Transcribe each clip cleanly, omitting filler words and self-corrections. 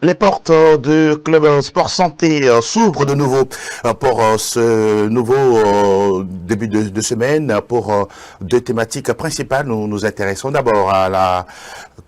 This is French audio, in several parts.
Les portes du club Sport Santé s'ouvrent de nouveau pour ce nouveau début de semaine pour deux thématiques principales. Nous nous intéressons d'abord à la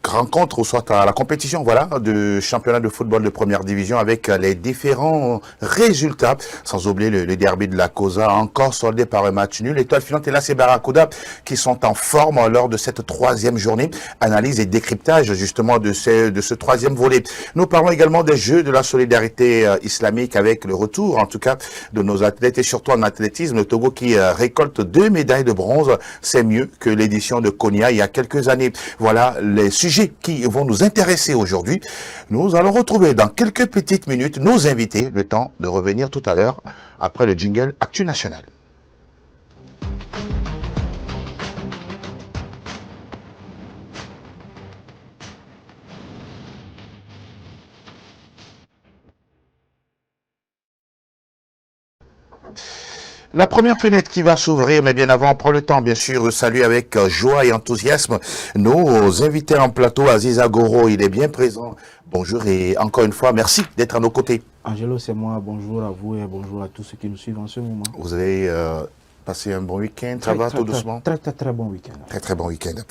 rencontre ou soit à la compétition voilà, du championnat de football de première division avec les différents résultats, sans oublier le derby de la Cosa, encore soldé par un match nul. L'étoile filante et là, c'est Barracuda qui sont en forme lors de cette troisième journée. Analyse et décryptage justement de ce troisième volet. Nous parlons également des Jeux de la solidarité islamique avec le retour, en tout cas, de nos athlètes et surtout en athlétisme. Le Togo qui récolte 2 médailles de bronze, c'est mieux que l'édition de Konya il y a quelques années. Voilà les sujets qui vont nous intéresser aujourd'hui. Nous allons retrouver dans quelques petites minutes nos invités, le temps de revenir tout à l'heure après le jingle Actu National. La première fenêtre qui va s'ouvrir, mais bien avant, on prend le temps, bien sûr, de saluer avec joie et enthousiasme nos invités en plateau. Aziz Agoro, il est bien présent. Bonjour et encore une fois, merci d'être à nos côtés. Angelo, c'est moi. Bonjour à vous et bonjour à tous ceux qui nous suivent en ce moment. Vous avez passé un bon week-end, ça va tout doucement? Très bon week-end. Très bon week-end.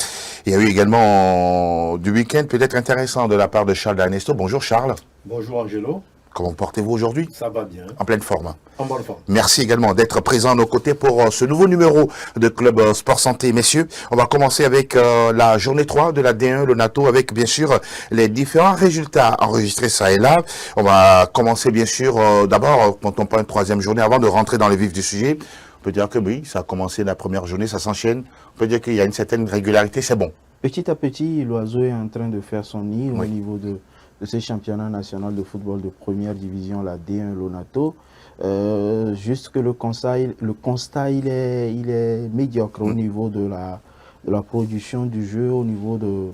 Il y a eu également du week-end peut-être intéressant de la part de Charles D'Ernesto. Bonjour Charles. Bonjour Angelo. Comment portez-vous aujourd'hui? Ça va bien. En pleine forme. En bonne forme. Merci également d'être présent à nos côtés pour ce nouveau numéro de Club Sport Santé. Messieurs, on va commencer avec la journée 3 de la D1, le NATO, avec bien sûr les différents résultats enregistrés ça et là. On va commencer bien sûr d'abord, quand on prend une troisième journée, avant de rentrer dans le vif du sujet. On peut dire que oui, ça a commencé la première journée, ça s'enchaîne. On peut dire qu'il y a une certaine régularité, c'est bon. Petit à petit, l'oiseau est en train de faire son nid au niveau de ce championnat national de football de première division, la D1 Lonato. Juste que le constat il est médiocre au niveau de la production du jeu, au niveau de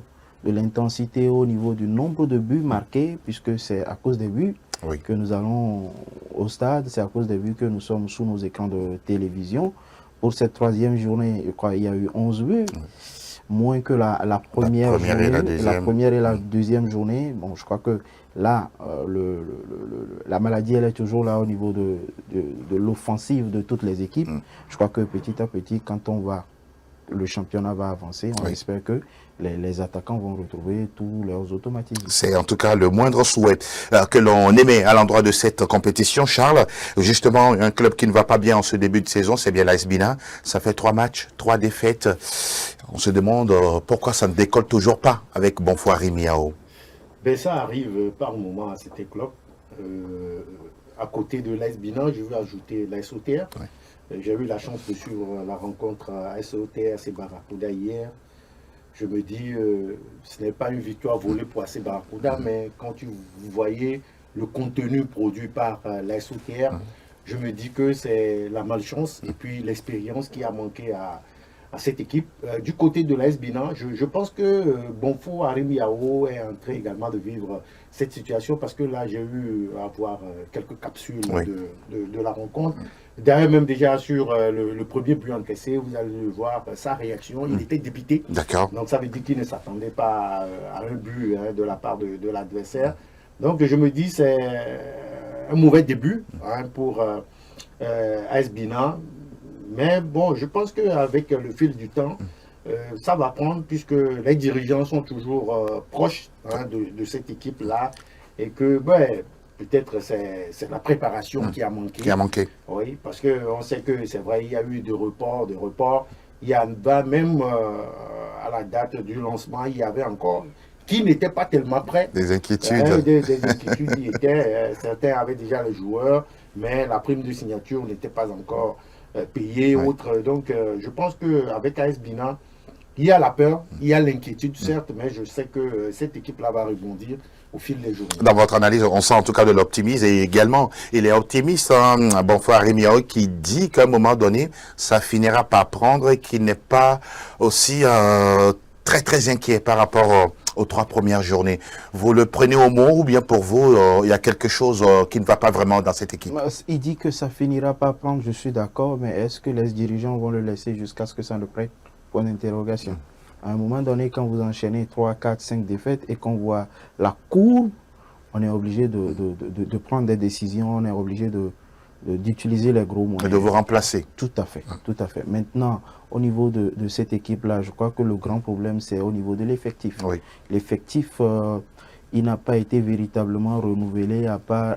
l'intensité, au niveau du nombre de buts marqués, puisque c'est à cause des buts que nous allons au stade, c'est à cause des buts que nous sommes sous nos écrans de télévision. Pour cette troisième journée, je crois qu'il y a eu 11 buts. Moins que la première et la deuxième journée. Bon, je crois que là, la maladie, elle est toujours là au niveau de l'offensive de toutes les équipes. Je crois que petit à petit, quand le championnat va avancer, on espère que les attaquants vont retrouver tous leurs automatismes. C'est en tout cas le moindre souhait que l'on émet à l'endroit de cette compétition. Charles, justement, un club qui ne va pas bien en ce début de saison, c'est bien l'AS Bina. Ça fait 3 matchs, 3 défaites. On se demande pourquoi ça ne décolle toujours pas avec Bonfoy Miao. Ben, ça arrive par moment à cette club. À côté de l'AS Bina, je veux ajouter l'AS OTR. J'ai eu la chance de suivre la rencontre AS OTR et Barracuda hier. Je me dis, ce n'est pas une victoire volée pour AC Barracuda, mais quand vous voyez le contenu produit par l'AS OTR, je me dis que c'est la malchance et puis l'expérience qui a manqué à cette équipe. Du côté de l'AS Bina, je pense que Bonfoy Arimiao est en train également de vivre cette situation parce que là, j'ai eu à voir quelques capsules de la rencontre. D'ailleurs, même déjà sur le premier but encaissé, vous allez voir sa réaction. Il était dépité. D'accord. Donc, ça veut dire qu'il ne s'attendait pas à un but de la part de l'adversaire. Donc, je me dis c'est un mauvais début pour AS Bina. Mais bon, je pense qu'avec le fil du temps, ça va prendre puisque les dirigeants sont toujours proches de cette équipe-là et que peut-être c'est la préparation qui a manqué. Oui, parce qu'on sait que c'est vrai, il y a eu des reports. Il y a même à la date du lancement, il y avait encore qui n'étaient pas tellement prêts. Des inquiétudes. Des inquiétudes y étaient. Certains avaient déjà les joueurs, mais la prime de signature n'était pas encore payée. Donc, je pense qu'avec AS Bina, il y a la peur, il y a l'inquiétude, certes, mais je sais que cette équipe-là va rebondir au fil des jours. Dans votre analyse, on sent en tout cas de l'optimisme et également, il est optimiste, Bonfoy Arimiao, qui dit qu'à un moment donné, ça finira par prendre et qu'il n'est pas aussi très inquiet par rapport aux 3 premières journées. Vous le prenez au mot ou bien pour vous, il y a quelque chose qui ne va pas vraiment dans cette équipe? Il dit que ça finira par prendre, je suis d'accord, mais est-ce que les dirigeants vont le laisser jusqu'à ce que ça ne prenne? Point d'interrogation. À un moment donné, quand vous enchaînez 3, 4, 5 défaites et qu'on voit la courbe on est obligé de prendre des décisions, on est obligé d'utiliser les gros moyens. Et de vous remplacer. Tout à fait, tout à fait. Maintenant, au niveau de cette équipe-là, je crois que le grand problème, c'est au niveau de l'effectif. Oui. L'effectif, il n'a pas été véritablement renouvelé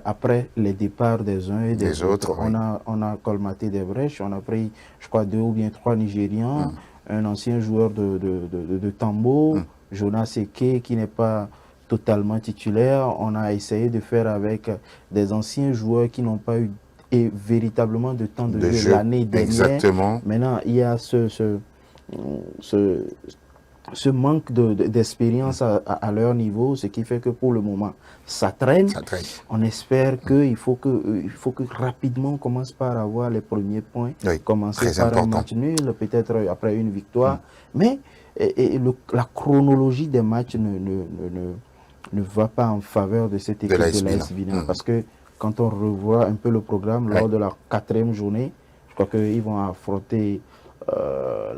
après les départs des uns et des autres. Oui. On a colmaté des brèches, on a pris, je crois, 2 ou bien 3 Nigérians, un ancien joueur de Tambo, Jonas Eke, qui n'est pas totalement titulaire. On a essayé de faire avec des anciens joueurs qui n'ont pas eu véritablement de temps de jeu l'année dernière. Exactement. Maintenant, il y a ce manque d'expérience à leur niveau, ce qui fait que pour le moment, ça traîne. Ça traîne. On espère qu'il faut que rapidement on commence par avoir les premiers points, Oui, commencer très par important. un match nul, peut-être après une victoire. Mais la chronologie des matchs ne va pas en faveur de cette équipe de l'AS Binan. Parce que quand on revoit un peu le programme, lors de la 4e journée, je crois qu'ils vont affronter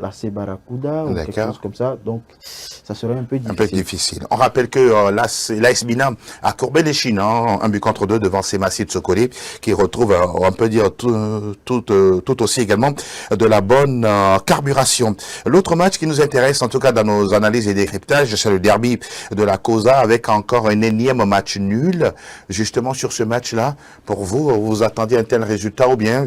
l'AC Barracuda ou quelque chose comme ça. Donc, ça serait un peu difficile. Un peu difficile. On rappelle que l'AS Binan a courbé les chines, un but contre 2 devant Semassi de Sokoli, qui retrouve, on peut dire, tout aussi également de la bonne carburation. L'autre match qui nous intéresse, en tout cas dans nos analyses et décryptages, c'est le derby de la Cosa, avec encore un énième match nul. Justement, sur ce match-là, pour vous, vous attendiez un tel résultat ou bien,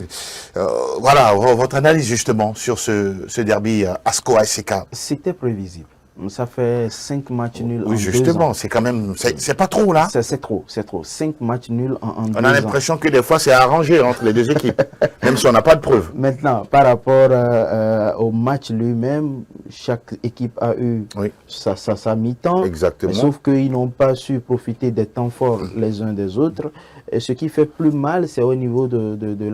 voilà, votre analyse justement sur ce derby ASCO-ASK. C'était prévisible. Ça fait 5 matchs nuls en 2 ans. Oui, justement, c'est quand même, c'est pas trop là. C'est trop, c'est trop. 5 matchs nuls en 2 ans. On a l'impression que des fois c'est arrangé entre les deux équipes, même si on n'a pas de preuves. Maintenant, par rapport au match lui-même, chaque équipe a eu sa mi-temps. Exactement. Sauf qu'ils n'ont pas su profiter des temps forts les uns des autres. Et ce qui fait plus mal, c'est au niveau de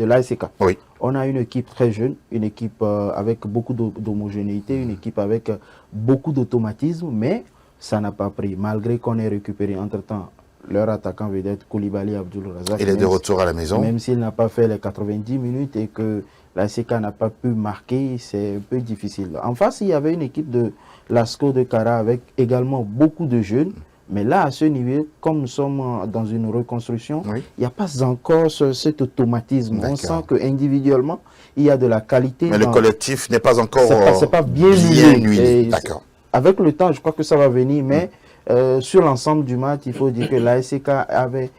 l'ASK. Oui. On a une équipe très jeune, une équipe avec beaucoup d'homogénéité, une équipe avec beaucoup d'automatisme, mais ça n'a pas pris, malgré qu'on ait récupéré entre-temps leur attaquant vedette Koulibaly Abdul Razak. Il est de retour à la maison. Même s'il n'a pas fait les 90 minutes et que l'ASK n'a pas pu marquer, c'est un peu difficile. En face, il y avait une équipe de l'ASCO de Kara avec également beaucoup de jeunes. Mais là, à ce niveau, comme nous sommes dans une reconstruction, il n'y a pas encore cet automatisme. On sent qu'individuellement, il y a de la qualité. Mais le collectif n'est pas encore c'est pas bien huilé. D'accord. Avec le temps, je crois que ça va venir. Mais sur l'ensemble du match, il faut dire que l'ASK avait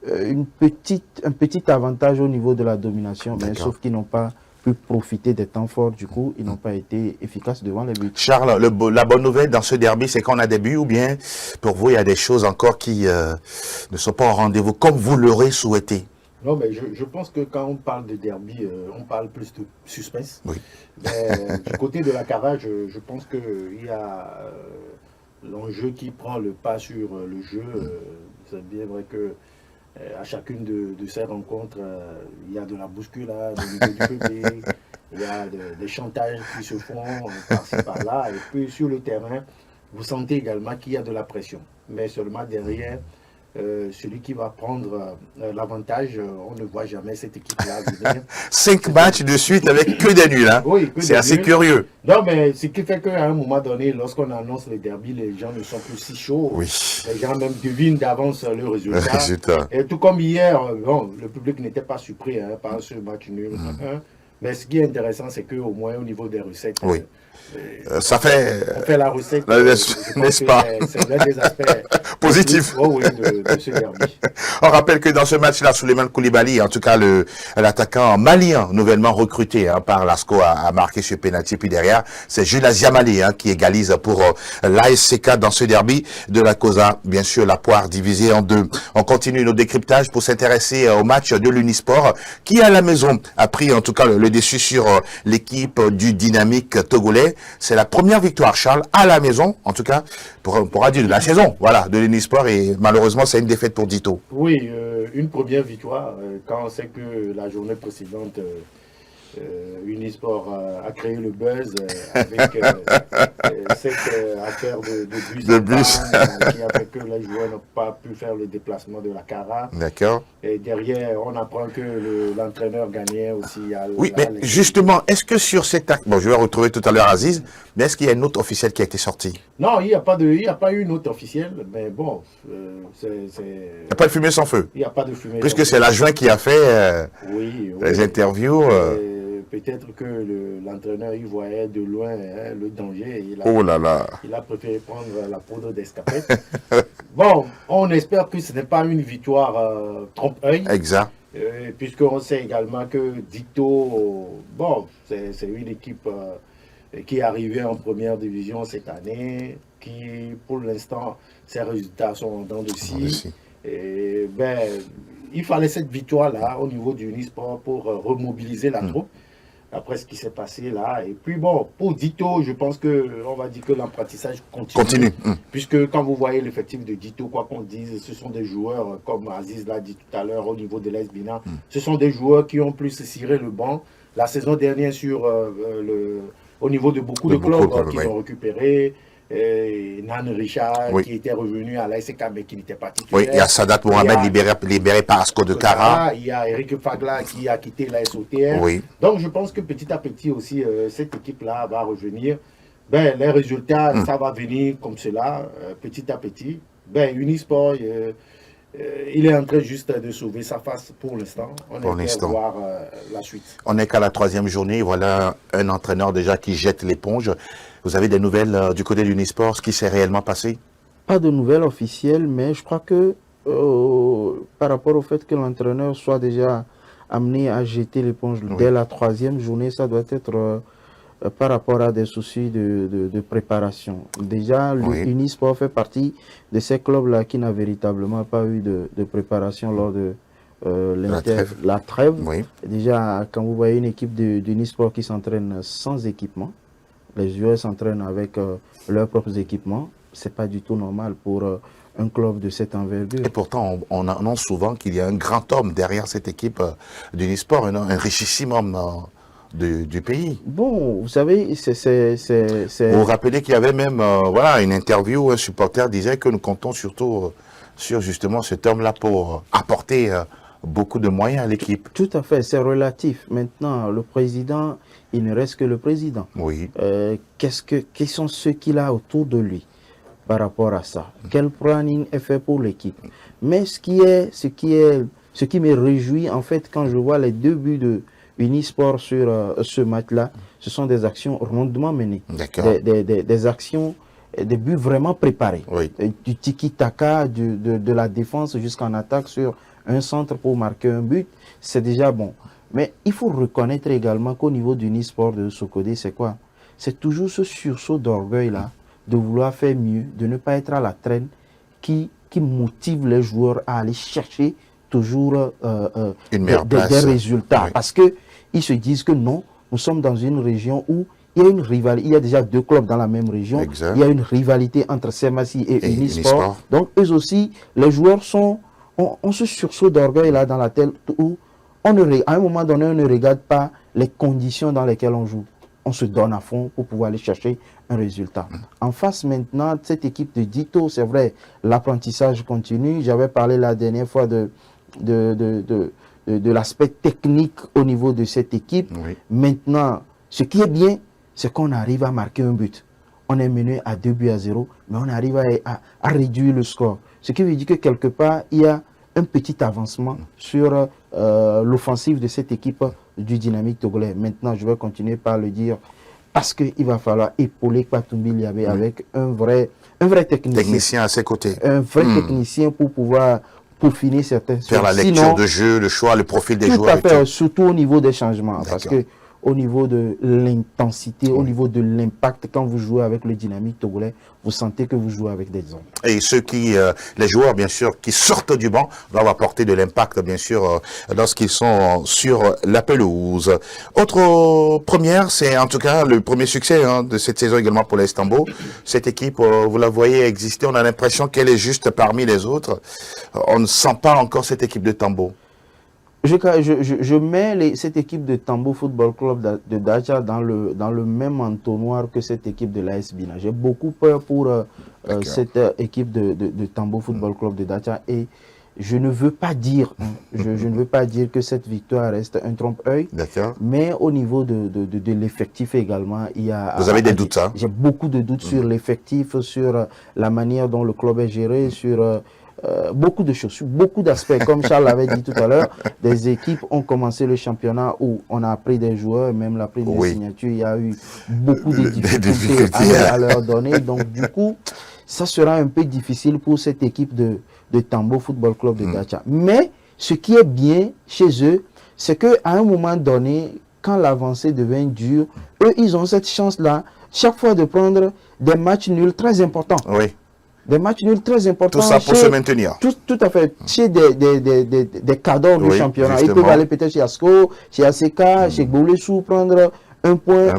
un petit avantage au niveau de la domination, mais sauf qu'ils n'ont pas pu profiter des temps forts, du coup, ils n'ont pas été efficaces devant les buts. Charles, la bonne nouvelle dans ce derby, c'est qu'on a des buts ou bien, pour vous, il y a des choses encore qui ne sont pas au rendez-vous comme vous l'aurez souhaité? Non, mais je pense que quand on parle de derby, on parle plus de suspense. Oui. Mais du côté de la Cara, je pense qu'il y a l'enjeu qui prend le pas sur le jeu. C'est bien vrai que à chacune de ces rencontres, il y a de la bousculade au niveau du public, il y a des chantages qui se font par-ci par-là, et puis sur le terrain, vous sentez également qu'il y a de la pression. Mais seulement derrière, celui qui va prendre l'avantage, on ne voit jamais cette équipe-là venir. 5 matchs de suite avec que des nuls, hein. Oui, c'est assez curieux. Non, mais ce qui fait qu'à un moment donné, lorsqu'on annonce les derbies, les gens ne sont plus si chauds. Oui. Les gens même devinent d'avance le résultat. Et tout comme hier, bon, le public n'était pas surpris par ce match nul. Mais ce qui est intéressant, c'est qu'au moins au niveau des recettes, ça fait... On fait la recette, n'est-ce pas? C'est l'un des aspects positifs de ce derby. On rappelle que dans ce match-là, Souleymane Koulibaly, en tout cas l'attaquant malien nouvellement recruté par l'ASCO, a marqué sur pénalty. Puis derrière, c'est Jules Aziamali qui égalise pour l'ASCK dans ce derby de la Cosa. Bien sûr, la poire divisée en deux. On continue nos décryptages pour s'intéresser au match de l'Unisport qui, à la maison, a pris en tout cas le dessus sur l'équipe du Dynamique togolais. C'est la première victoire, Charles, à la maison, en tout cas, pour dire de la saison, voilà, de l'Unisport, et malheureusement, c'est une défaite pour Dito. Oui, une première victoire, quand on sait que la journée précédente, Unisport a créé le buzz avec cette affaire de bus, De bus. qui a fait que les joueurs n'ont pas pu faire le déplacement de la Cara. D'accord. Et derrière, on apprend que l'entraîneur gagnait aussi à Oui, mais justement, est-ce que sur cet acte, bon, je vais retrouver tout à l'heure Aziz, mais est-ce qu'il y a une note officielle qui a été sortie? Non, il n'y a pas eu une note officielle, mais bon, Il n'y a pas de fumée sans feu. Il n'y a pas de fumée. Puisque c'est l'adjoint qui a fait oui, les interviews. Peut-être que l'entraîneur y voyait de loin le danger. Et Oh là là. Il a préféré prendre la poudre d'escapette. Bon, on espère que ce n'est pas une victoire trompe-œil. Exact. Puisqu'on sait également que Dito, bon, c'est une équipe qui est arrivée en première division cette année, qui pour l'instant, ses résultats sont en dents de scie. Et ben, il fallait cette victoire-là au niveau du Unisport pour remobiliser la troupe après ce qui s'est passé là. Et puis bon, pour Dito, je pense qu'on va dire que l'apprentissage continue. Puisque quand vous voyez l'effectif de Dito, quoi qu'on dise, ce sont des joueurs, comme Aziz l'a dit tout à l'heure au niveau de l'AS Bina, ce sont des joueurs qui ont plus ciré le banc. La saison dernière, au niveau de beaucoup de clubs qui l'ont récupéré, Nan Richard qui était revenu à l'ASK mais qui n'était pas titulaire. Oui, il y a Sadat Mohamed libéré par Asco de Cara. Il y a Eric Fagla qui a quitté l'ASOTR. Oui. Donc je pense que petit à petit aussi, cette équipe-là va revenir. Ben, les résultats, ça va venir comme cela, petit à petit. Ben, Unisport, il est en train juste de sauver sa face pour l'instant. On espère voir la suite. On n'est qu'à la 3e journée. Voilà un entraîneur déjà qui jette l'éponge. Vous avez des nouvelles du côté d'Unisport, ce qui s'est réellement passé? Pas de nouvelles officielles, mais je crois que par rapport au fait que l'entraîneur soit déjà amené à jeter l'éponge dès la 3e journée, ça doit être par rapport à des soucis de préparation. Déjà, Unisport fait partie de ces clubs-là qui n'a véritablement pas eu de préparation lors de la trêve. Oui. Déjà, quand vous voyez une équipe d'Unisport qui s'entraîne sans équipement, les joueurs s'entraînent avec leurs propres équipements, c'est pas du tout normal pour un club de cette envergure. Et pourtant, on annonce souvent qu'il y a un grand homme derrière cette équipe d'Unisport, un richissime homme du pays. Bon, vous savez, Vous vous rappelez qu'il y avait même voilà, une interview où un supporter disait que nous comptons surtout sur justement cet homme-là pour apporter beaucoup de moyens à l'équipe. Tout à fait, c'est relatif. Maintenant, le président, il ne reste que le président. Oui. Quels sont ceux qu'il a autour de lui par rapport à ça? Quel planning est fait pour l'équipe? Mais ce qui me réjouit, en fait, quand je vois les 2 buts de Unisport sur ce match-là, ce sont des actions rondement menées. Des actions, des buts vraiment préparés. Oui. Du tiki-taka, de la défense jusqu'en attaque sur un centre pour marquer un but, c'est déjà bon. Mais il faut reconnaître également qu'au niveau du Unisport de Sokodé, c'est quoi? C'est toujours ce sursaut d'orgueil-là, de vouloir faire mieux, de ne pas être à la traîne, qui motive les joueurs à aller chercher toujours des résultats. Parce qu'ils se disent que non, nous sommes dans une région où il y a une rivalité. Il y a déjà 2 clubs dans la même région. Exact. Il y a une rivalité entre Semassi et Unisport. Donc eux aussi, les joueurs ont ce sursaut d'orgueil là dans la tête où à un moment donné, on ne regarde pas les conditions dans lesquelles on joue. On se donne à fond pour pouvoir aller chercher un résultat. En face maintenant, cette équipe de Dito, c'est vrai, l'apprentissage continue. J'avais parlé la dernière fois de l'aspect technique au niveau de cette équipe. Oui. Maintenant, ce qui est bien, c'est qu'on arrive à marquer un but. On est mené à 2-0, mais on arrive à réduire le score. Ce qui veut dire que quelque part, il y a un petit avancement sur l'offensive de cette équipe du Dynamique togolais. Maintenant, je vais continuer par le dire parce qu'il va falloir épauler Kwatumbi Liabé avec un vrai technicien à ses côtés. Un vrai technicien pour pouvoir peaufiner certaines faire la lecture de jeu, le choix, le profil des joueurs. Tout à fait, surtout au niveau des changements. Parce que au niveau de l'intensité, au niveau de l'impact, quand vous jouez avec le Dynamique togolais, vous sentez que vous jouez avec des hommes. Et les joueurs, bien sûr, qui sortent du banc, doivent apporter de l'impact, bien sûr, lorsqu'ils sont sur la pelouse. Autre première, c'est en tout cas le premier succès de cette saison également pour l'AS Tambo. Cette équipe, vous la voyez exister, on a l'impression qu'elle est juste parmi les autres. On ne sent pas encore cette équipe de Tambo. Je mets cette équipe de Tambo Football Club de Dacha dans le même entonnoir que cette équipe de l'AS Bina. J'ai beaucoup peur pour cette équipe de Tambo Football Club de Dacha et je ne veux pas dire, je ne veux pas dire que cette victoire reste un trompe-œil, mais au niveau de l'effectif également, il y a... Vous avez des doutes, hein? J'ai beaucoup de doutes sur l'effectif, sur la manière dont le club est géré, sur... beaucoup de choses, beaucoup d'aspects. Comme Charles l'avait dit tout à l'heure, des équipes ont commencé le championnat où on a appris des joueurs, même la prise des signatures, il y a eu beaucoup de difficultés à leur donner. Donc du coup, ça sera un peu difficile pour cette équipe de Tambo Football Club de Dacha. Mais ce qui est bien chez eux, c'est qu'à un moment donné, quand l'avancée devient dure, eux, ils ont cette chance-là, chaque fois de prendre des matchs nuls très importants. Oui. Des matchs nuls très importants. Tout ça pour se maintenir. Tout à fait. Chez des cadres du championnat. Justement. Ils peuvent aller peut-être chez Asco, chez ACK, chez Goulessou, prendre un point.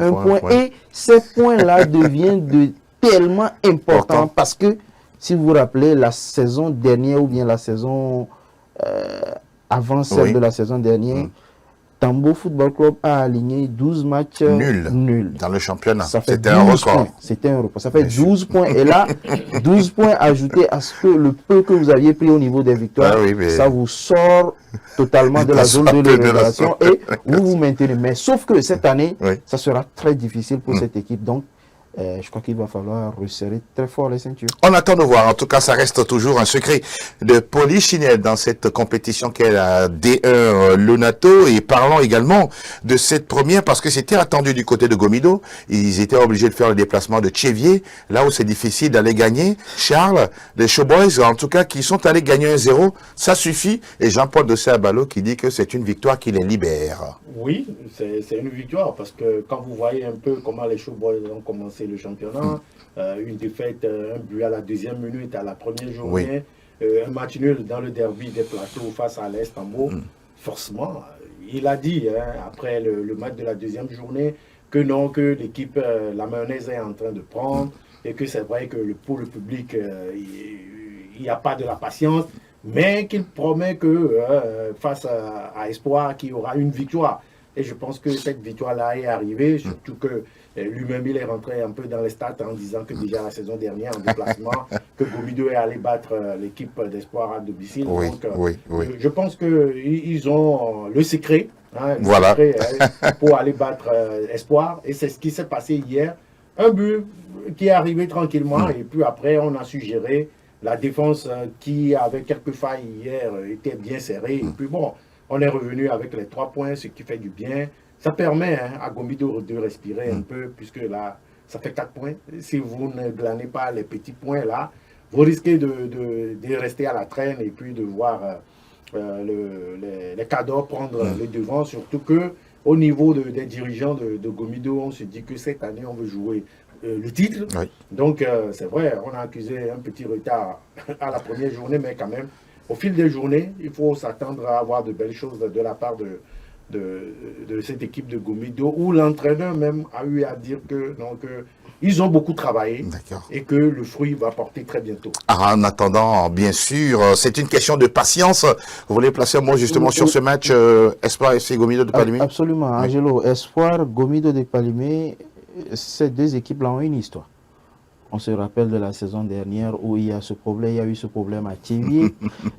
Et ces points-là deviennent tellement importants parce que, si vous vous rappelez, la saison dernière ou bien la saison avant celle de la saison dernière, Tambo Football Club a aligné 12 matchs nuls dans le championnat. C'était un record. C'était un record. Ça fait 12 points. Et là, 12 points ajoutés à ce que le peu que vous aviez pris au niveau des victoires, ça vous sort totalement de la zone de l'élevation et vous vous maintenez. Mais sauf que cette année, ça sera très difficile pour cette équipe. Donc, je crois qu'il va falloir resserrer très fort les ceintures. On attend de voir. En tout cas, ça reste toujours un secret de polichinelle dans cette compétition qu'est la D1 Lonato. Et parlons également de cette première parce que c'était attendu du côté de Gomido. Ils étaient obligés de faire le déplacement de Tchévier, là où c'est difficile d'aller gagner. Charles, les Showboys, en tout cas, qui sont allés gagner 1-0, ça suffit. Et Jean-Paul de Sabalo qui dit que c'est une victoire qui les libère. Oui, c'est une victoire parce que quand vous voyez un peu comment les Showboys ont commencé le championnat, une défaite, un but à la deuxième minute, à la première journée, un match nul dans le derby des plateaux face à l'Est Tambo, forcément, il a dit après le match de la deuxième journée que non, que l'équipe, la mayonnaise est en train de prendre et que c'est vrai que pour le public, il n'y a pas de la patience, mais qu'il promet que face à Espoir, qu'il y aura une victoire. Et je pense que cette victoire-là est arrivée, surtout que lui-même, il est rentré un peu dans les stats en disant que déjà la saison dernière, en déplacement, que Gomido est allé battre l'équipe d'Espoir à domicile. Donc, je pense qu'ils ont le secret, pour aller battre Espoir. Et c'est ce qui s'est passé hier. Un but qui est arrivé tranquillement et puis après, on a su gérer. La défense qui avait quelques failles hier était bien serrée. Et puis bon, on est revenu avec les 3 points, ce qui fait du bien. Ça permet à Gomido de respirer un peu, puisque là, ça fait 4 points. Si vous ne glanez pas les petits points là, vous risquez de rester à la traîne et puis de voir les cadors prendre le devant. Surtout qu'au niveau des dirigeants de Gomido, on se dit que cette année, on veut jouer le titre. Donc, c'est vrai, on a accusé un petit retard à la première journée, mais quand même, au fil des journées, il faut s'attendre à avoir de belles choses de la part de cette équipe de Gomido, où l'entraîneur même a eu à dire que ils ont beaucoup travaillé et que le fruit va porter très bientôt. En attendant, bien sûr, c'est une question de patience. Vous voulez placer un mot justement sur ce match Espoir FC Gomido de Palimé? Absolument, Angelo. Espoir, Gomido de Palimé, ces deux équipes-là ont une histoire. On se rappelle de la saison dernière où il y a eu ce problème à Tchévier.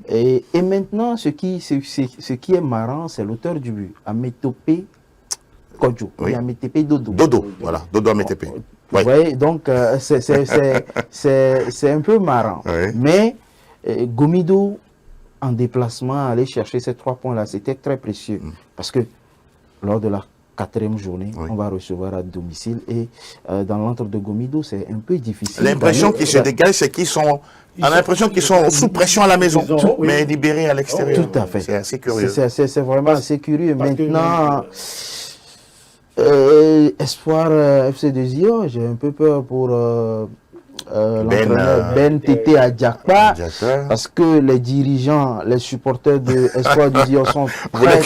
et maintenant, ce qui est marrant, c'est l'auteur du but, Ametopé Kodjo. Ametopé Dodo. Voilà, Dodo Ametopé. Vous voyez, donc c'est un peu marrant. Mais Gomido, en déplacement, aller chercher ces 3 points-là, c'était très précieux. Parce que lors de la 4e journée, on va recevoir à domicile et dans l'entre de Gomido, c'est un peu difficile. L'impression qui se dégage, c'est qu'ils sont, on a l'impression qu'ils sont sous pression à la maison, mais libérés à l'extérieur. Tout à fait. C'est assez curieux. C'est vraiment assez curieux. Maintenant, Espoir FC de Zio, j'ai un peu peur pour l'entraîneur Ben Tété à Djakpa, parce que les dirigeants, les supporters de Espoir du Zio sont très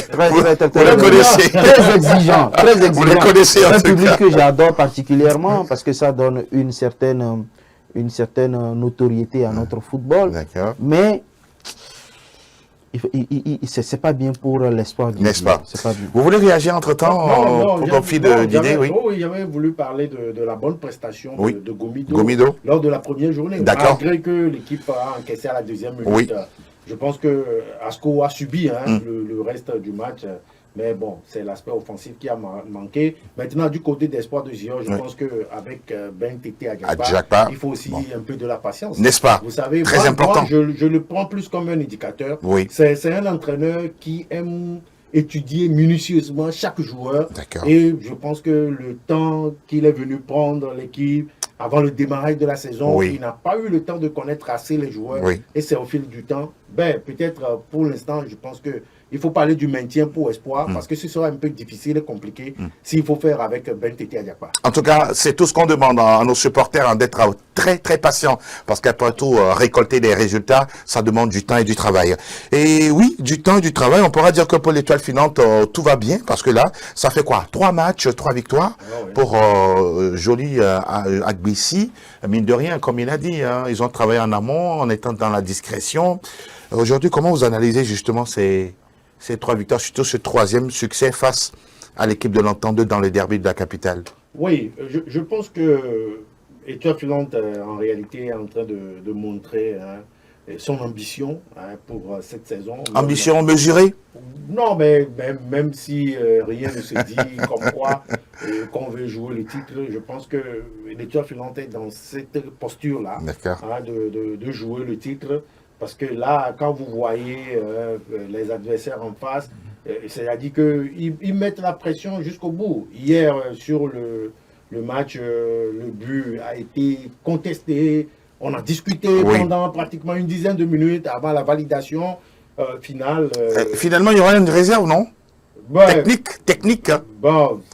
exigeants. Vous les connaissez en tout cas. C'est un public que j'adore particulièrement parce que ça donne une certaine notoriété à notre football. Mais c'est pas bien pour l'espoir du N'est-ce pas? C'est pas bien. Vous voulez réagir entre-temps pour qu'on file d'idées? Oui. Oui, j'avais voulu parler de la bonne prestation de Gomido, Gomido lors de la première journée. D'accord. Malgré que l'équipe a encaissé à la deuxième minute, Oui. je pense que Asco a subi le reste du match. Mais bon, c'est l'aspect offensif qui a manqué. Maintenant, du côté d'espoir de Gion, je pense qu'avec Ben Tété Adjakpa, il faut aussi un peu de la patience. N'est-ce pas? Vous savez, très important. Moi, je le prends plus comme un indicateur. Oui. C'est un entraîneur qui aime étudier minutieusement chaque joueur. D'accord. Et je pense que le temps qu'il est venu prendre l'équipe avant le démarrage de la saison, il n'a pas eu le temps de connaître assez les joueurs. Oui. Et c'est au fil du temps. Ben, peut-être pour l'instant, je pense que il faut parler du maintien pour espoir parce que ce sera un peu difficile et compliqué s'il faut faire avec Ben Tété Adjakpa. En tout cas, c'est tout ce qu'on demande à nos supporters, d'être très très patients parce qu'après tout, récolter des résultats, ça demande du temps et du travail. Et oui, du temps et du travail, on pourra dire que pour l'Étoile Filante, tout va bien parce que là, ça fait quoi? 3 matchs, 3 victoires pour Joly Agbissi. Mine de rien, comme il a dit, ils ont travaillé en amont en étant dans la discrétion. Aujourd'hui, comment vous analysez justement ces 3 victoires, surtout ce 3e succès face à l'équipe de l'Entente dans le derby de la capitale? Oui, je pense que l'Étoile Filante, en réalité, est en train de montrer son ambition pour cette saison. Ambition mesurée? Non, mais même si rien ne se dit comme quoi qu'on veut jouer le titre, je pense que l'Étoile Filante est dans cette posture-là de jouer le titre. Parce que là, quand vous voyez les adversaires en face, c'est-à-dire qu'ils mettent la pression jusqu'au bout. Hier, sur le match, le but a été contesté. On a discuté pendant pratiquement une dizaine de minutes avant la validation finale. Finalement, il y aura une réserve, non? Technique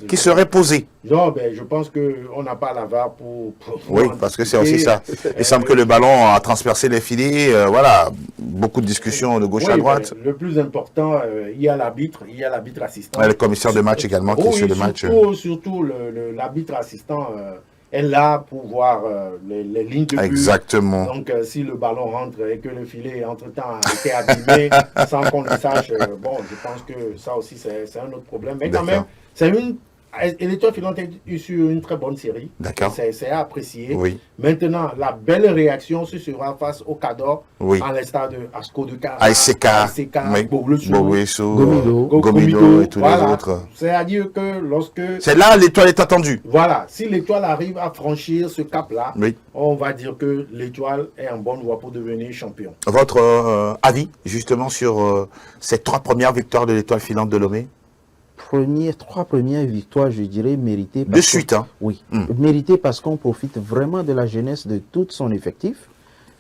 qui serait posée. Non, je pense qu'on n'a pas la VAR pour oui, parce que c'est aussi ça. Il semble que le ballon a transpercé les filets. Voilà, beaucoup de discussions de gauche à droite. Le plus important, il y a l'arbitre assistant. Le commissaire de match également qui est sur le match. Surtout l'arbitre assistant est là pour voir les lignes de but. Exactement. Donc, si le ballon rentre et que le filet, entre-temps, a été abîmé sans qu'on le sache, bon, je pense que ça aussi, c'est un autre problème. Mais quand même, c'est une... L'Étoile Filante est sur une très bonne série. D'accord. C'est à apprécier. Oui. Maintenant, la belle réaction, ce sera face au Cador, à l'instar de Asco de Cara, ASK, Gomido et tous les autres. C'est-à-dire que lorsque... C'est là l'Étoile est attendue. Voilà. Si l'Étoile arrive à franchir ce cap-là, on va dire que l'Étoile est en bonne voie pour devenir champion. Votre avis, justement, sur ces 3 premières victoires de l'Étoile Filante de Lomé? 3 premières victoires, je dirais, méritées. De suite, Oui, méritées parce qu'on profite vraiment de la jeunesse de tout son effectif.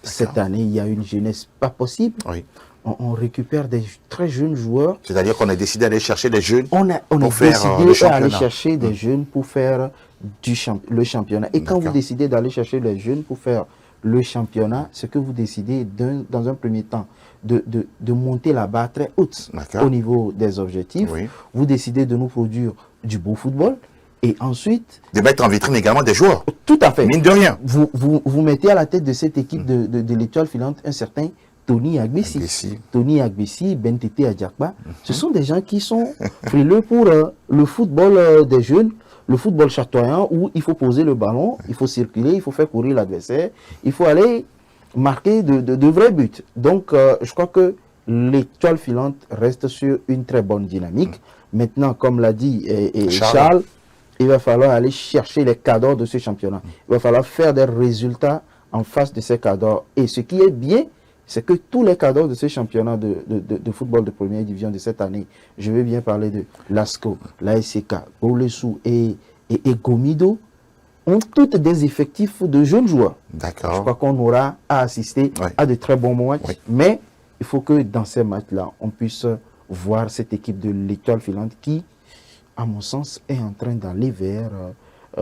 Cette année, il y a une jeunesse pas possible. Oui. On récupère des très jeunes joueurs. C'est-à-dire qu'on a décidé d'aller chercher des jeunes on a décidé d'aller chercher des jeunes pour faire le championnat. Et quand vous décidez d'aller chercher les jeunes pour faire le championnat, c'est que vous décidez, dans un premier temps, de monter la barre très haute au niveau des objectifs. Oui. Vous décidez de nous produire du beau football. Et ensuite... de mettre en vitrine également des joueurs. Tout à fait. Mine de rien. Vous mettez à la tête de cette équipe de l'Étoile Filante un certain Tony Agbissi. Tony Agbissi, Ben Tété Adjakpa. Ce sont des gens qui sont frileux pour le football des jeunes, le football chatoyant où il faut poser le ballon, il faut circuler, il faut faire courir l'adversaire, il faut aller marquer de vrais buts. Donc, je crois que l'Étoile Filante reste sur une très bonne dynamique. Maintenant, comme l'a dit Charles, il va falloir aller chercher les cadors de ce championnat. Il va falloir faire des résultats en face de ces cadors. Et ce qui est bien, c'est que tous les cadors de ce championnat de football de première division de cette année, je vais bien parler de l'ASCO, l'ASK, Bolesou et Gomido, ont toutes des effectifs de jeunes joueurs. D'accord. Je crois qu'on aura à assister à de très bons matchs. Mais il faut que dans ces matchs-là, on puisse voir cette équipe de l'Étoile Filante qui, à mon sens, est en train d'aller vers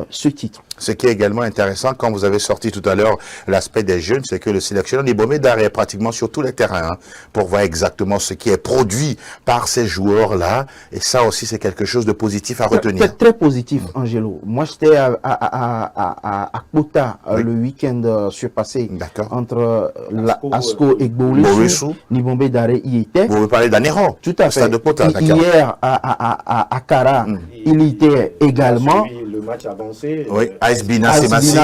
ce titre. Ce qui est également intéressant, quand vous avez sorti tout à l'heure l'aspect des jeunes, c'est que le sélectionneur Nibomé Dar est pratiquement sur tous les terrains hein, pour voir exactement ce qui est produit par ces joueurs-là. Et ça aussi, c'est quelque chose de positif à retenir. C'est très positif, Angelo. Moi, j'étais à Kota le week-end surpassé entre Asco et Gboulessou. Nibomé Daré y était. Vous me parlez d'Anero. Tout à fait. De Kota, hier, à Kara, il y était également. Le match avancé. Oui, AS Bina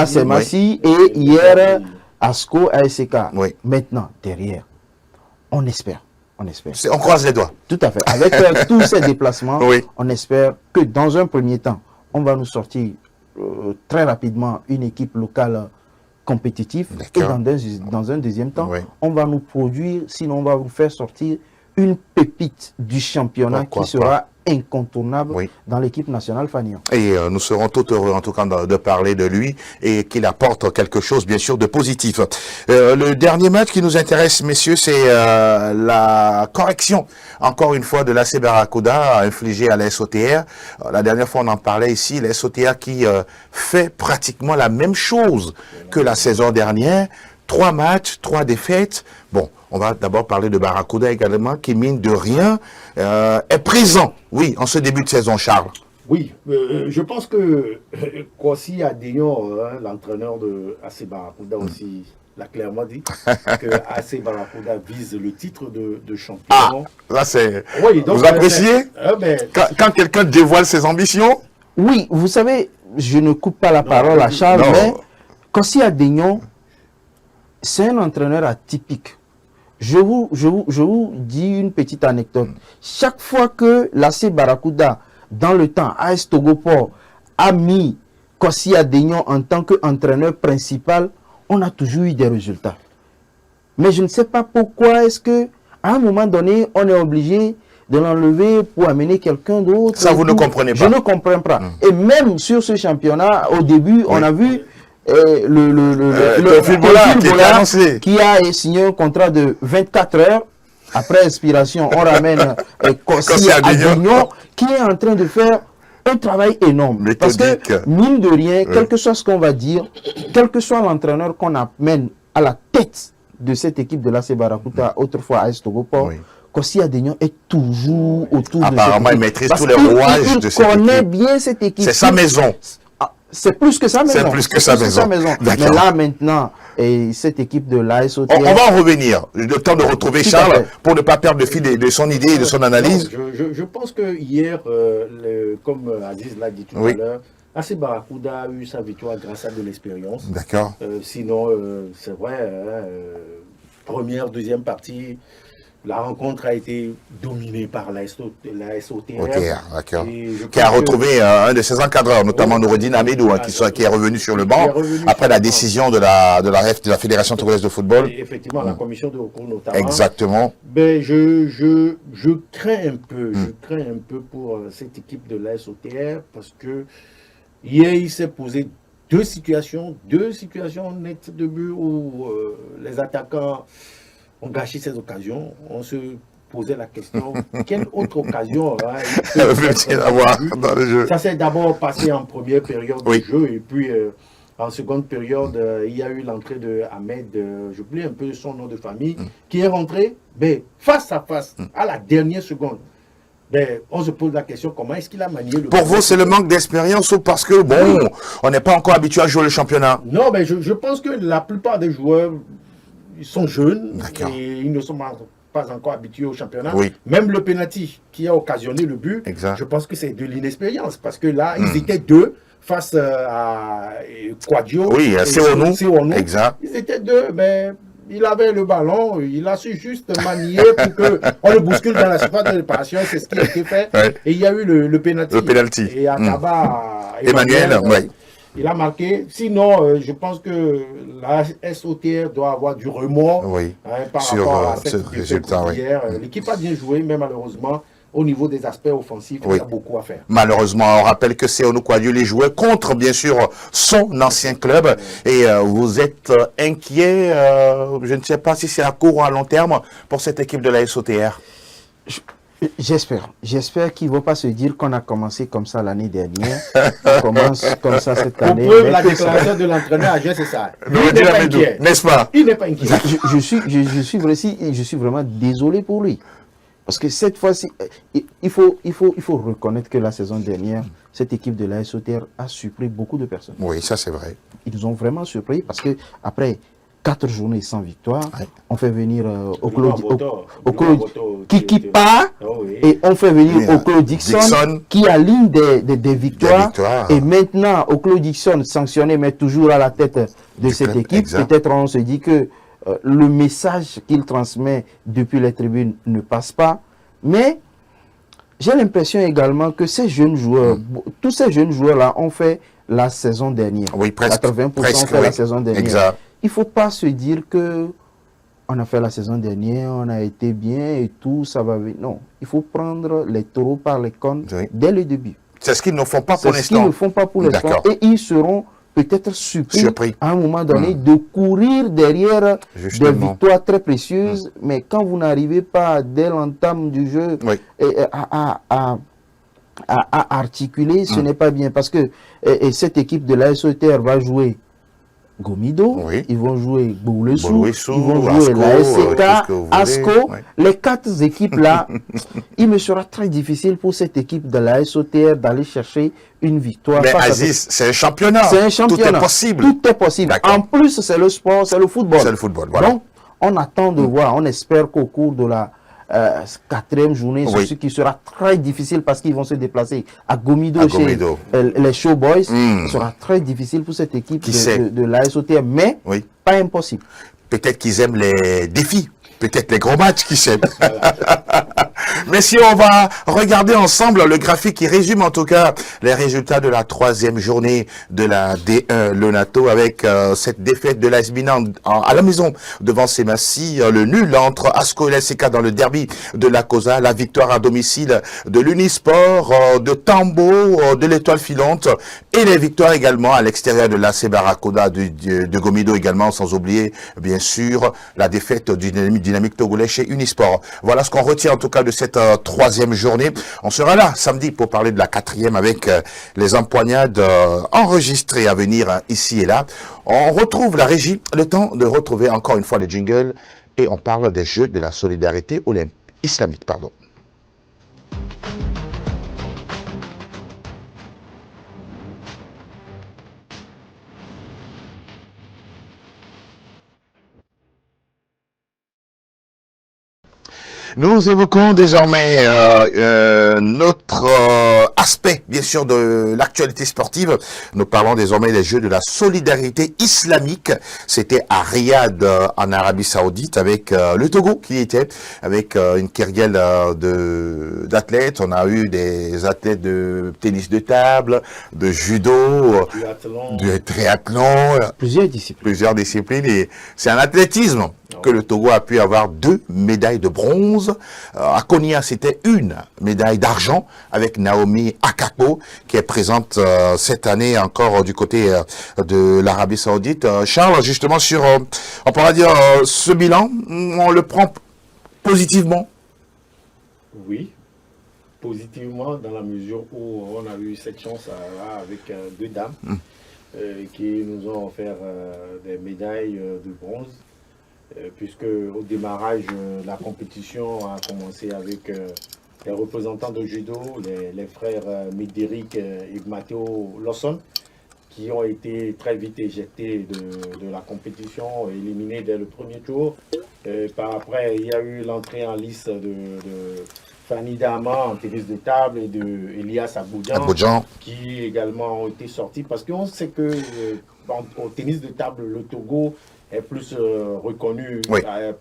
Semassi et hier Asco ASK. Oui. Maintenant, derrière, on espère. On croise les doigts. Tout à fait. Avec tous ces déplacements, oui. On espère que dans un premier temps, on va nous sortir très rapidement une équipe locale compétitive. Et dans un deuxième temps, oui. On va nous produire, sinon on va vous faire sortir une pépite du championnat qui sera incontournable dans l'équipe nationale Fanian. Et nous serons tout heureux en tout cas de parler de lui et qu'il apporte quelque chose bien sûr de positif. Le dernier match qui nous intéresse messieurs, c'est la correction encore une fois de l'AC Barracuda infligée à la SOTR. La dernière fois on en parlait ici, la SOTR qui fait pratiquement la même chose que la saison dernière. 3 matchs, 3 défaites. Bon, on va d'abord parler de Barracuda également, qui mine de rien, est présent, oui, en ce début de saison, Charles. Oui, je pense que Kwasi Adéon, l'entraîneur de AC Barracuda aussi, l'a clairement dit, que AC Barracuda vise le titre de champion. Ah, là c'est... Oui, donc, vous appréciez quand quelqu'un dévoile ses ambitions? Oui, vous savez, je ne coupe pas la parole à Charles, mais Kwasi Adéon, c'est un entraîneur atypique. Je vous dis une petite anecdote. Chaque fois que l'AC Barracuda, dans le temps, AS Togoport, a mis Kwasi Adéon en tant qu'entraîneur principal, on a toujours eu des résultats. Mais je ne sais pas pourquoi est-ce que à un moment donné, on est obligé de l'enlever pour amener quelqu'un d'autre. Ça, vous ne comprenez pas. Je ne comprends pas. Et même sur ce championnat, au début, on a vu le qui a signé un contrat de 24 heures. Après expiration, on ramène Kwasi Adéon qui est en train de faire un travail énorme. Parce que, mine de rien, quel que soit ce qu'on va dire, quel que soit l'entraîneur qu'on amène à la tête de cette équipe de l'AC Barracuda, autrefois AS Togoport, Kwasi Adéon est toujours autour de cette équipe. Apparemment, il maîtrise tous les rouages de cette équipe. Il connaît bien cette équipe. C'est sa maison. C'est plus que sa maison. C'est plus que sa maison. Mais là, maintenant, cette équipe de l'ASOTR... On va en revenir. Le temps de retrouver Charles pour ne pas perdre le fil de son idée et de son analyse. Je pense que hier, comme Aziz l'a dit tout à l'heure, AC Barracuda a eu sa victoire grâce à de l'expérience. D'accord. Sinon, c'est vrai, première, deuxième partie... La rencontre a été dominée par la SOTR. D'accord. Qui a retrouvé un de ses encadreurs, notamment Noureddin Amidou, qui est revenu sur le banc après la décision de la Fédération togolaise de football. Et effectivement, la commission de recours notamment. Exactement. Ben, je crains un peu pour cette équipe de la SOTR parce que hier, il s'est posé deux situations nettes de but où les attaquants ont gâché ces occasions. On se posait la question, quelle autre occasion dans le jeu? Ça s'est d'abord passé en première période du jeu et puis en seconde période, il y a eu l'entrée de Ahmed, j'oublie un peu son nom de famille, qui est rentré face à face à la dernière seconde. On se pose la question, comment est-ce qu'il a manié le... Pour vous, c'est le manque d'expérience ou parce que, bon, on n'est pas encore habitué à jouer le championnat? Non, mais je pense que la plupart des joueurs... Ils sont jeunes et ils ne sont pas encore habitués au championnat. Même le penalty qui a occasionné le but, je pense que c'est de l'inexpérience. Parce que là, ils étaient deux face à Quadio. Oui, c'est Onu. Exact. Ils étaient deux, mais il avait le ballon. Il a su juste manier pour qu'on le bouscule dans la surface de réparation. C'est ce qui a été fait. Et il y a eu le penalty. Et Akaba Emmanuel, il a marqué. Sinon, je pense que la SOTR doit avoir du remords par rapport à cette résultat hier. L'équipe a bien joué, mais malheureusement, au niveau des aspects offensifs, il y a beaucoup à faire. Malheureusement, on rappelle que c'est Onu Quadio les jouait contre, bien sûr, son ancien club. Et vous êtes inquiet, je ne sais pas si c'est à court ou à long terme, pour cette équipe de la SOTR. J'espère qu'ils ne vont pas se dire qu'on a commencé comme ça l'année dernière. On commence comme ça cette Pour année. preuve, la déclaration de l'entraîneur à c'est ça. Il n'est pas inquiet. N'est-ce pas? Il n'est pas inquiet. Je suis vraiment désolé pour lui. Parce que cette fois-ci, il faut reconnaître que la saison dernière, cette équipe de la SOTR a surpris beaucoup de personnes. Oui, ça c'est vrai. Ils nous ont vraiment surpris parce que après 4 journées sans victoire, on fait venir qui part et on fait venir Oclo Dixon qui aligne des victoires. Et maintenant, Oclo Dixon sanctionné mais toujours à la tête de cette équipe. Peut-être on se dit que le message qu'il transmet depuis les tribunes ne passe pas. Mais j'ai l'impression également que ces jeunes joueurs, tous ces jeunes joueurs-là ont fait la saison dernière. Oui, presque. 80% ont fait la saison dernière. Exact. Il ne faut pas se dire que on a fait la saison dernière, on a été bien et tout, ça va venir. Non, il faut prendre les taureaux par les cornes dès le début. C'est ce qu'ils ne font pas pour l'instant. C'est ce qu'ils ne font pas pour l'instant. Et ils seront peut-être surpris à un moment donné de courir derrière des victoires très précieuses. Mais quand vous n'arrivez pas dès l'entame du jeu à articuler, ce n'est pas bien. Parce que cette équipe de la SOTR va jouer Gomido, ils vont jouer Boulessou, ils vont jouer la SCK, ASCO. Les 4 équipes-là, il me sera très difficile pour cette équipe de la SOTR d'aller chercher une victoire. Mais Aziz, c'est un championnat. C'est un championnat. Tout est possible. Tout est possible. En plus, c'est le sport, c'est le football. C'est le football, voilà. Donc, on attend de voir, on espère qu'au cours de la 4e journée, ce qui sera très difficile parce qu'ils vont se déplacer à Gomido chez les Showboys. Ce sera très difficile pour cette équipe de la SOTR, mais pas impossible. Peut-être qu'ils aiment les défis, peut-être les gros matchs, qui sait. Mais si on va regarder ensemble le graphique qui résume en tout cas les résultats de la 3e journée de la D1 Lonato avec cette défaite de l'AS Binan à la maison devant Semassi, le nul entre Asco et l'SCK dans le derby de la Cosa, la victoire à domicile de l'Unisport, de Tambo, de l'Étoile Filante et les victoires également à l'extérieur de l'AC Barracuda de Gomido également, sans oublier bien sûr la défaite du Dynamique Togolais chez Unisport. Voilà ce qu'on retient en tout cas de cette 3e journée. On sera là samedi pour parler de la 4e avec les empoignades enregistrées à venir ici et là. On retrouve la régie, le temps de retrouver encore une fois les jingles et on parle des Jeux de la solidarité islamique. Pardon. Nous évoquons désormais notre aspect, bien sûr, de l'actualité sportive. Nous parlons désormais des Jeux de la solidarité islamique. C'était à Riyad, en Arabie Saoudite, avec le Togo qui y était, avec une kyrielle d'athlètes. On a eu des athlètes de tennis de table, de judo, de triathlon. Plusieurs disciplines. Et c'est un athlétisme que le Togo a pu avoir 2 médailles de bronze. À Konya, c'était une médaille d'argent avec Naomi Akako qui est présente cette année encore du côté de l'Arabie Saoudite. Charles, justement sur, on pourra dire, ce bilan, on le prend positivement? Oui, positivement dans la mesure où on a eu cette chance avec 2 dames qui nous ont offert des médailles de bronze. Puisque au démarrage, la compétition a commencé avec les représentants de judo, les frères Médéric et Matteo Lawson, qui ont été très vite éjectés de la compétition, éliminés dès le premier tour. Par après, il y a eu l'entrée en lice de Fanny Dama en tennis de table et de Elias Aboudjan, qui également ont été sortis, parce qu'on sait que au tennis de table, le Togo est plus reconnu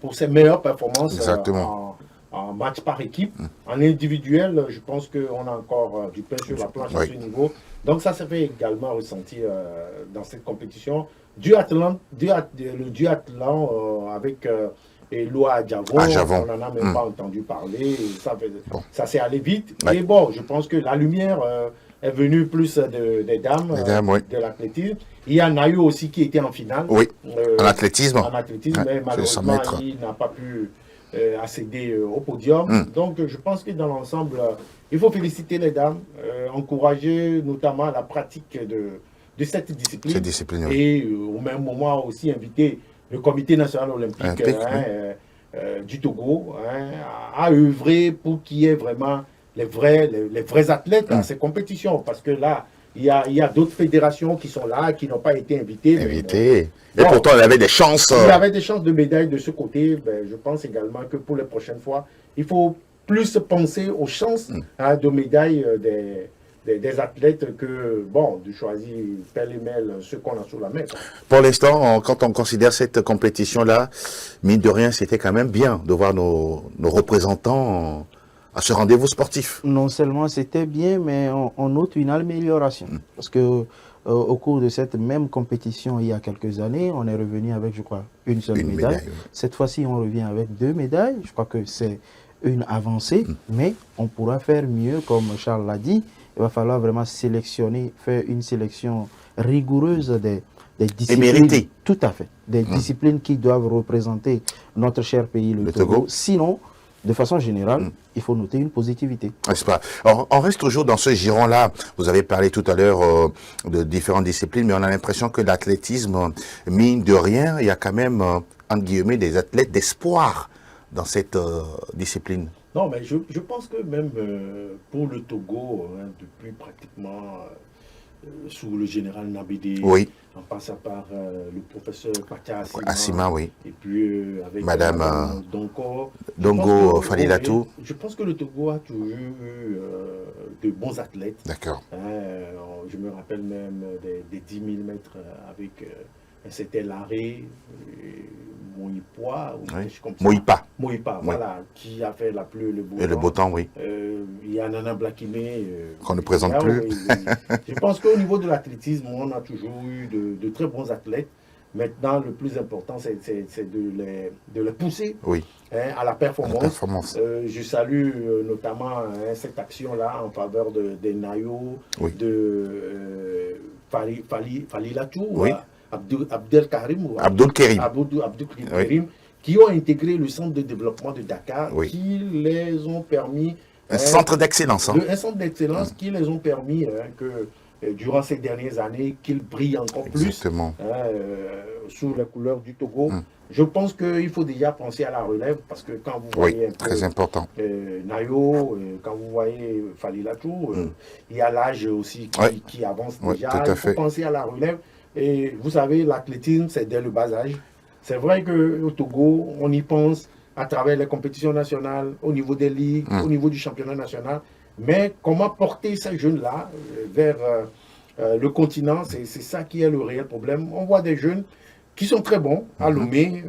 pour ses meilleures performances en match par équipe. En individuel, je pense qu'on a encore du pain sur la planche à ce niveau. Donc ça se fait également ressentir dans cette compétition. Le duathlon avec Eloi Djavon, on n'en a même pas entendu parler. Ça s'est allé vite. Et bon, je pense que la lumière est venue plus des dames, de l'athlétisme. Il y en a eu aussi qui était en finale. Oui, en athlétisme. Mais malheureusement, il n'a pas pu accéder au podium. Donc, je pense que dans l'ensemble, il faut féliciter les dames, encourager notamment la pratique de cette discipline. Oui. Et au même moment aussi inviter le Comité national olympique du Togo à œuvrer pour qu'il y ait vraiment les vrais athlètes à ces compétitions. Parce que là, il y a d'autres fédérations qui sont là, qui n'ont pas été invitées. Et pourtant, il y avait des chances. Il y avait des chances de médailles de ce côté. Ben, je pense également que pour les prochaines fois, il faut plus penser aux chances de médailles des athlètes que, bon, de choisir pêle-mêle ceux qu'on a sous la main. Pour l'instant, quand on considère cette compétition-là, mine de rien, c'était quand même bien de voir nos représentants à ce rendez-vous sportif. Non seulement c'était bien, mais on note une amélioration. Parce que au cours de cette même compétition, il y a quelques années, on est revenu avec, je crois, une seule médaille. Oui. Cette fois-ci, on revient avec 2 médailles. Je crois que c'est une avancée, mais on pourra faire mieux, comme Charles l'a dit. Il va falloir vraiment sélectionner, faire une sélection rigoureuse des disciplines. Et méritée. Tout à fait. Des disciplines qui doivent représenter notre cher pays, le Togo. Sinon, de façon générale, il faut noter une positivité. Alors, on reste toujours dans ce giron-là. Vous avez parlé tout à l'heure de différentes disciplines, mais on a l'impression que l'athlétisme, mine de rien, il y a quand même, entre guillemets, des athlètes d'espoir dans cette discipline. Non, mais je pense que même pour le Togo, depuis pratiquement sous le général Nabédé, en passant par le professeur Pacha Assima, oui. Et puis avec Madame Dongo Falilatou. Je pense que le Togo a toujours eu de bons athlètes. D'accord. Je me rappelle même des 10 000 mètres avec un certain Larré, Moïpa, voilà, qui a fait le beau temps. Oui. Il y a Nana Blakimé. Qu'on ne présente plus. Je pense qu'au niveau de l'athlétisme, on a toujours eu de très bons athlètes. Maintenant, le plus important, c'est de les pousser à la performance. Je salue notamment cette action-là en faveur des Nayo, de Falilatou, Abdel Karim, qui ont intégré le centre de développement de Dakar, qui les ont permis... Un centre d'excellence. Un centre d'excellence qui les ont permis que durant ces dernières années, qu'ils brillent encore plus sous la couleur du Togo. Je pense qu'il faut déjà penser à la relève, parce que quand vous voyez très important. Nayo, quand vous voyez Falilatou, il y a l'âge aussi qui avance déjà. Il faut penser à la relève. Et vous savez, l'athlétisme, c'est dès le bas âge. C'est vrai qu'au Togo, on y pense à travers les compétitions nationales, au niveau des ligues, au niveau du championnat national. Mais comment porter ces jeunes-là vers le continent, c'est ça qui est le réel problème. On voit des jeunes qui sont très bons à Lomé,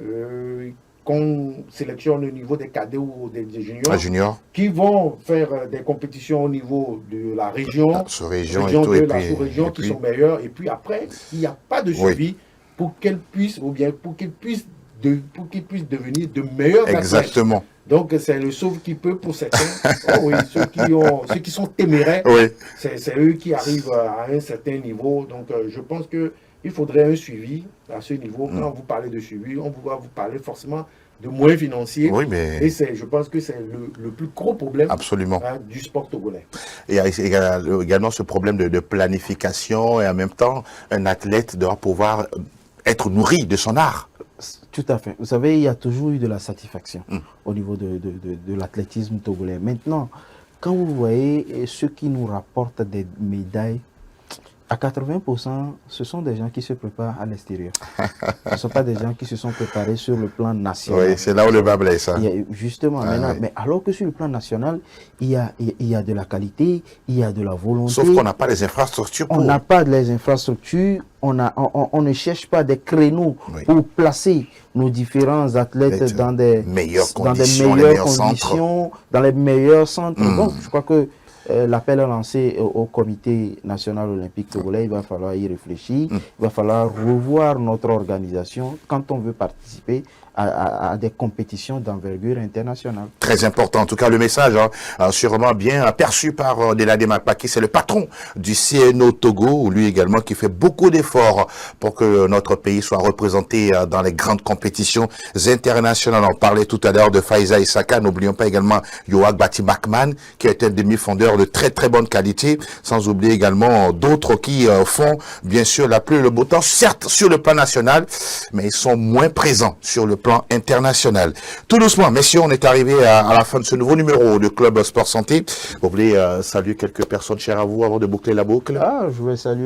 qu'on sélectionne au niveau des cadets ou des juniors, qui vont faire des compétitions au niveau de la région, la sous-région, qui sont meilleures. Et puis après, il n'y a pas de suivi pour qu'elles puissent, ou bien pour qu'ils puissent devenir de meilleurs athlètes. Exactement. Donc c'est le sauve qui peut pour certains. Ceux qui sont téméraires, c'est eux qui arrivent à un certain niveau. Donc je pense qu'il faudrait un suivi à ce niveau. Quand vous parlez de suivi, on va vous parler forcément de moyens financiers. Et je pense que c'est le plus gros problème du sport togolais. Et il y a également ce problème de planification, et en même temps, un athlète doit pouvoir être nourri de son art. Tout à fait. Vous savez, il y a toujours eu de la satisfaction au niveau de l'athlétisme togolais. Maintenant, quand vous voyez ceux qui nous rapportent des médailles, à 80%, ce sont des gens qui se préparent à l'extérieur. Ce ne sont pas des gens qui se sont préparés sur le plan national. Oui, c'est là où le bas blesse. Justement, maintenant, mais alors que sur le plan national, il y a de la qualité, il y a de la volonté. Sauf qu'on n'a pas les infrastructures pour... On n'a pas les infrastructures, on ne cherche pas des créneaux pour placer nos différents athlètes dans des meilleures conditions, dans les meilleurs centres. Donc, je crois que l'appel est lancé au comité national olympique togolais. Il va falloir y réfléchir. Il va falloir revoir notre organisation quand on veut participer à des compétitions d'envergure internationale. Très important. En tout cas, le message, sûrement bien perçu par Delade Makpaki, c'est le patron du CNO Togo, lui également, qui fait beaucoup d'efforts pour que notre pays soit représenté dans les grandes compétitions internationales. On parlait tout à l'heure de Faiza Isaka. N'oublions pas également Yoak Bati Makman, qui est un demi-fondeur de très très bonne qualité, sans oublier également d'autres qui font bien sûr la pluie et le beau temps, certes sur le plan national, mais ils sont moins présents sur le plan international. Tout doucement, messieurs, on est arrivé à la fin de ce nouveau numéro de Club Sport Santé. Vous voulez saluer quelques personnes chères à vous avant de boucler la boucle? Je vais saluer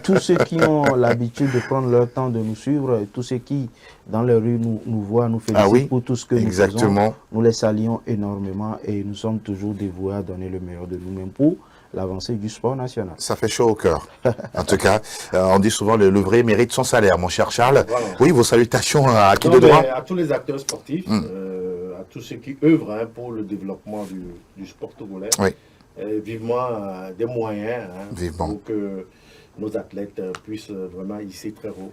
tous ceux qui ont l'habitude de prendre leur temps de nous suivre, et tous ceux qui, dans les rues, nous voient, nous félicitent pour tout ce que nous faisons. Nous les saluons énormément et nous sommes toujours dévoués à donner le meilleur de nous-mêmes pour l'avancée du sport national. Ça fait chaud au cœur. En tout cas, on dit souvent le vrai mérite son salaire, mon cher Charles. Voilà. Oui, vos salutations à qui de droit? À tous les acteurs sportifs, à tous ceux qui œuvrent pour le développement du sport togolais. Oui. Vivement des moyens pour que nos athlètes puissent vraiment hisser très haut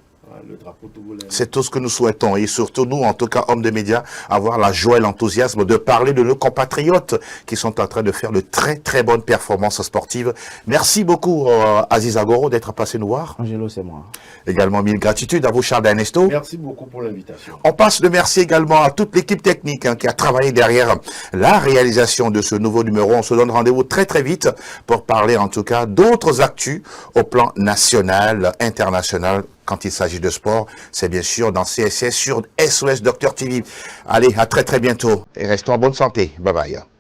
le drapeau togolais. C'est tout ce que nous souhaitons et surtout nous, en tout cas hommes de médias, avoir la joie et l'enthousiasme de parler de nos compatriotes qui sont en train de faire de très très bonnes performances sportives. Merci beaucoup Aziz Agoro d'être passé nous voir. Angelo, c'est moi. Également mille gratitudes à vous Charles Ernesto. Merci beaucoup pour l'invitation. On passe de merci également à toute l'équipe technique qui a travaillé derrière la réalisation de ce nouveau numéro. On se donne rendez-vous très très vite pour parler en tout cas d'autres actus au plan national, international. Quand il s'agit de sport, c'est bien sûr dans CSS sur SOS Docteur TV. Allez, à très très bientôt et restons en bonne santé. Bye bye.